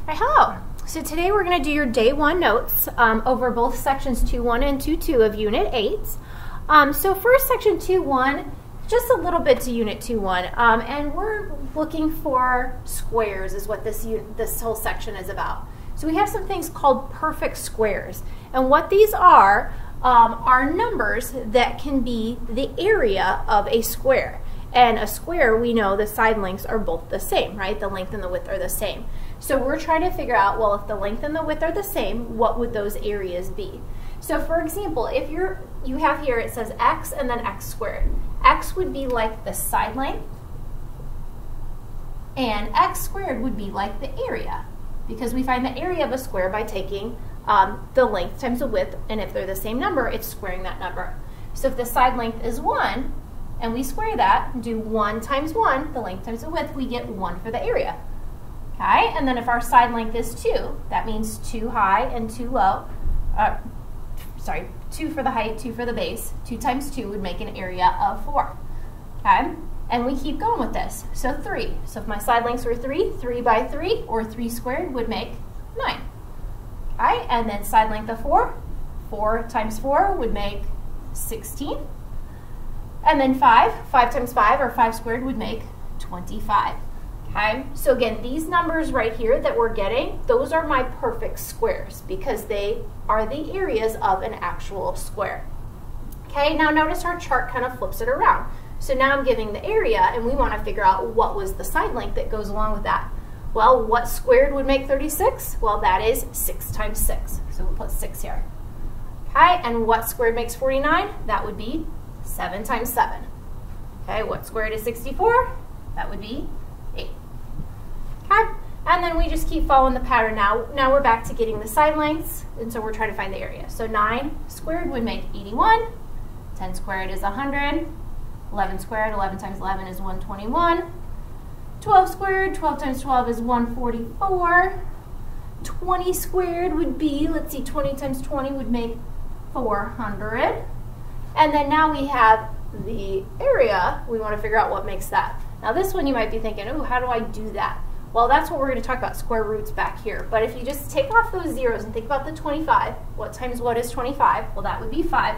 Hi, hello. So today we're going to do your day one notes over both sections 2.1 and 2.2 of Unit 8. So first, section 2.1, just a little bit to Unit 2.1, and we're looking for squares is what this whole section is about. So we have some things called perfect squares, and what these are numbers that can be the area of a square. And a square, we know the side lengths are both the same, right? The length and the width are the same. So we're trying to figure out, well, if the length and the width are the same, what would those areas be? So for example, if you have here, it says x and then x squared. X would be like the side length, and x squared would be like the area, because we find the area of a square by taking the length times the width, and if they're the same number, it's squaring that number. So if the side length is 1, and we square that, do 1 times 1, the length times the width, we get 1 for the area. Okay, and then if our side length is 2, that means 2 high and 2 low. 2 for the height, 2 for the base. 2 times 2 would make an area of 4. Okay, and we keep going with this. So 3. So if my side lengths were 3, 3 by 3, or 3 squared would make 9. Okay, and then side length of 4, 4 times 4 would make 16. And then 5 times 5, or 5 squared, would make 25. Okay, so again, these numbers right here that we're getting, those are my perfect squares because they are the areas of an actual square. Okay, now notice our chart kind of flips it around. So now I'm giving the area, and we want to figure out what was the side length that goes along with that. Well, what squared would make 36? Well, that is 6 times 6. So we'll put 6 here. Okay, and what squared makes 49? That would be 7 times 7. Okay, what squared is 64? That would be 8. Okay, and then we just keep following the pattern now. Now we're back to getting the side lengths, and so we're trying to find the area. So 9 squared would make 81. 10 squared is 100. 11 squared, 11 times 11 is 121. 12 squared, 12 times 12 is 144. 20 squared would be, let's see, 20 times 20 would make 400. And then now we have the area. We want to figure out what makes that. Now this one you might be thinking, oh, how do I do that? Well, that's what we're going to talk about, square roots back here. But if you just take off those zeros and think about the 25, what times what is 25? Well, that would be 5.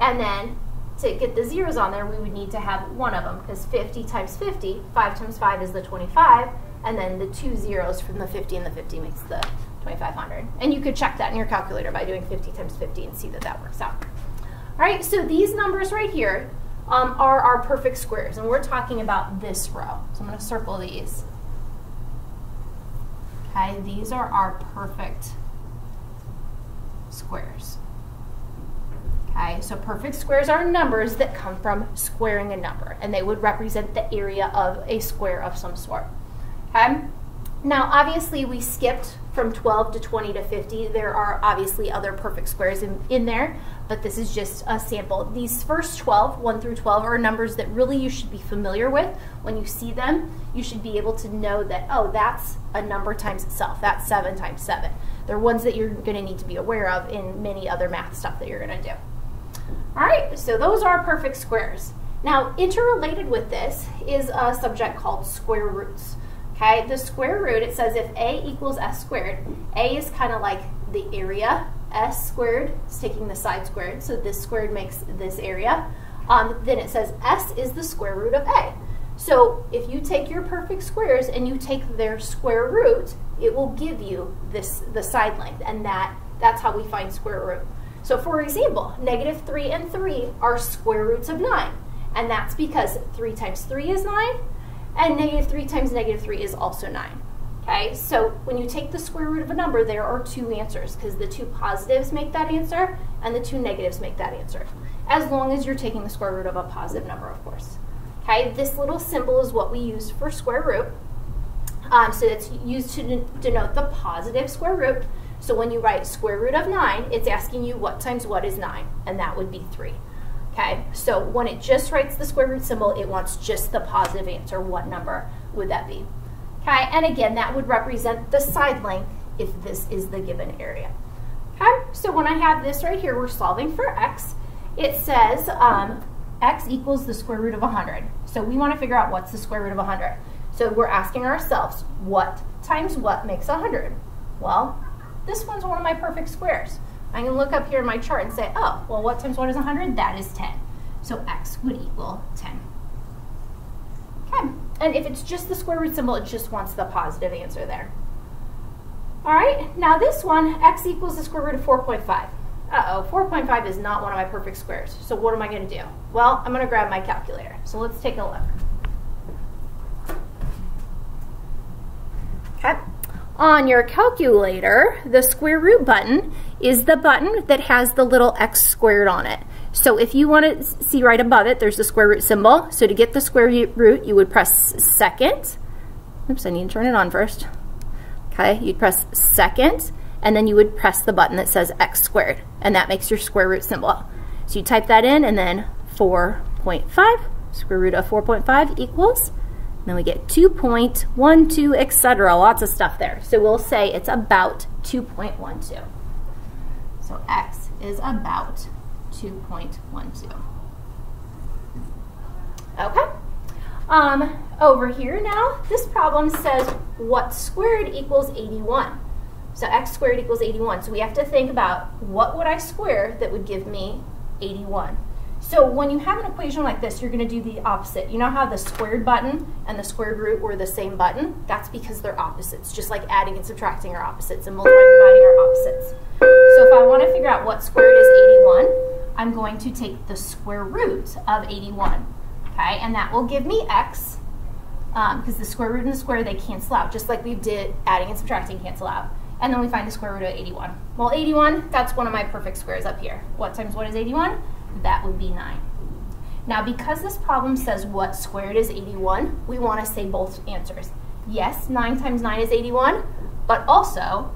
And then to get the zeros on there, we would need to have one of them, because 50 times 50, 5 times 5 is the 25, and then the 2 zeros from the 50 and the 50 makes the 2500. And you could check that in your calculator by doing 50 times 50 and see that that works out. All right, so these numbers right here are our perfect squares, and we're talking about this row. So I'm going to circle these. Okay, these are our perfect squares. Okay, so perfect squares are numbers that come from squaring a number, and they would represent the area of a square of some sort. Okay, now obviously we skipped from 12 to 20 to 50. There are obviously other perfect squares in there, but this is just a sample. These first 12, 1 through 12, are numbers that really you should be familiar with. When you see them, you should be able to know that, oh, that's a number times itself. That's 7 times 7. They're ones that you're going to need to be aware of in many other math stuff that you're going to do. All right, so those are perfect squares. Now, interrelated with this is a subject called square roots. Okay, the square root, it says if a equals s squared, a is kind of like the area, s squared is taking the side squared, so this squared makes this area. Then it says s is the square root of a. So if you take your perfect squares and you take their square root, it will give you the side length, and that's how we find square root. So for example, -3 and 3 are square roots of 9, and that's because 3 times 3 is 9, and -3 times -3 is also 9. Okay, so when you take the square root of a number, there are 2 answers, because the 2 positives make that answer, and the 2 negatives make that answer, as long as you're taking the square root of a positive number, of course. Okay, this little symbol is what we use for square root. So it's used to denote the positive square root. So when you write square root of 9, it's asking you what times what is 9, and that would be 3. Okay, so when it just writes the square root symbol, it wants just the positive answer. What number would that be? Okay, and again, that would represent the side length if this is the given area. Okay, so when I have this right here, we're solving for x. It says x equals the square root of 100. So we want to figure out what's the square root of 100. So we're asking ourselves, what times what makes 100? Well, this one's one of my perfect squares. I can look up here in my chart and say, oh, well, what times what is 100? That is 10. So x would equal 10. Okay, and if it's just the square root symbol, it just wants the positive answer there. All right, now this one, x equals the square root of 4.5. Uh-oh, 4.5 is not one of my perfect squares. So what am I going to do? Well, I'm going to grab my calculator. So let's take a look. Okay. On your calculator, the square root button is the button that has the little x squared on it. So if you want to see right above it, there's the square root symbol. So to get the square root, you would press second. Oops, I need to turn it on first. Okay, you'd press second, and then you would press the button that says x squared, and that makes your square root symbol. So you type that in, and then 4.5, square root of 4.5 equals, and then we get 2.12, etc. Lots of stuff there. So we'll say it's about 2.12. So x is about 2.12. Okay. Over here now, this problem says what squared equals 81. So x squared equals 81. So we have to think about what would I square that would give me 81. So when you have an equation like this, you're going to do the opposite. You know how the squared button and the square root were the same button? That's because they're opposites, just like adding and subtracting are opposites and multiplying and dividing are opposites. So if I want to figure out what squared is 81, I'm going to take the square root of 81. Okay, and that will give me x, because the square root and the square, they cancel out, just like we did adding and subtracting cancel out. And then we find the square root of 81. Well, 81, that's one of my perfect squares up here. What times what is 81? That would be 9. Now, because this problem says what squared is 81, we want to say both answers. Yes, 9 times 9 is 81, but also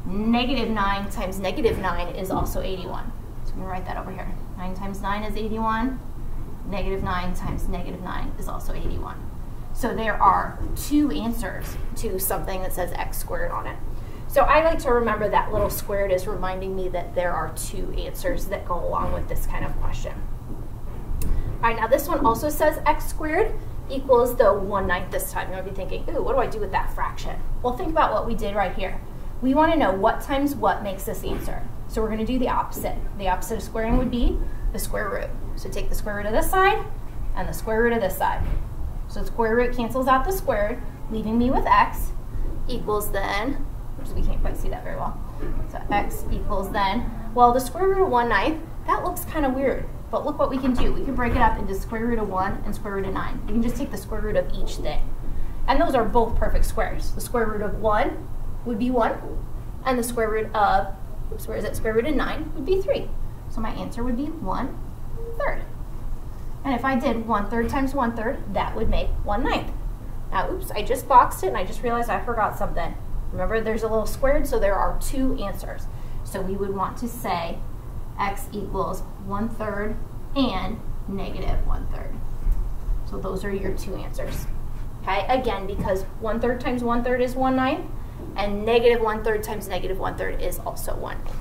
negative 9 times negative 9 is also 81. So I'm going to write that over here. 9 times 9 is 81. Negative 9 times negative 9 is also 81. So there are two answers to something that says x squared on it. So I like to remember that little squared is reminding me that there are two answers that go along with this kind of question. All right, now this one also says x squared equals the 1/9 this time. You might be thinking, ooh, what do I do with that fraction? Well, think about what we did right here. We want to know what times what makes this answer. So we're going to do the opposite. The opposite of squaring would be the square root. So take the square root of this side and the square root of this side. So the square root cancels out the squared, leaving me with x equals then, which we can't quite see that very well. So x equals then, well, the square root of 1/9, that looks kind of weird. But look what we can do. We can break it up into square root of 1 and square root of 9. We can just take the square root of each thing. And those are both perfect squares. The square root of 1 would be 1, and the square root of, oops, where is it? Square root of 9 would be 3. So my answer would be 1/3. And if I did 1/3 times 1/3, that would make 1/9. Now, oops, I just boxed it and I just realized I forgot something. Remember, there's a little squared, so there are two answers. So we would want to say x equals 1/3 and negative 1/3. So those are your two answers. Okay, again, because 1/3 times 1/3 is 1/9, and negative 1/3 times negative 1/3 is also 1/9.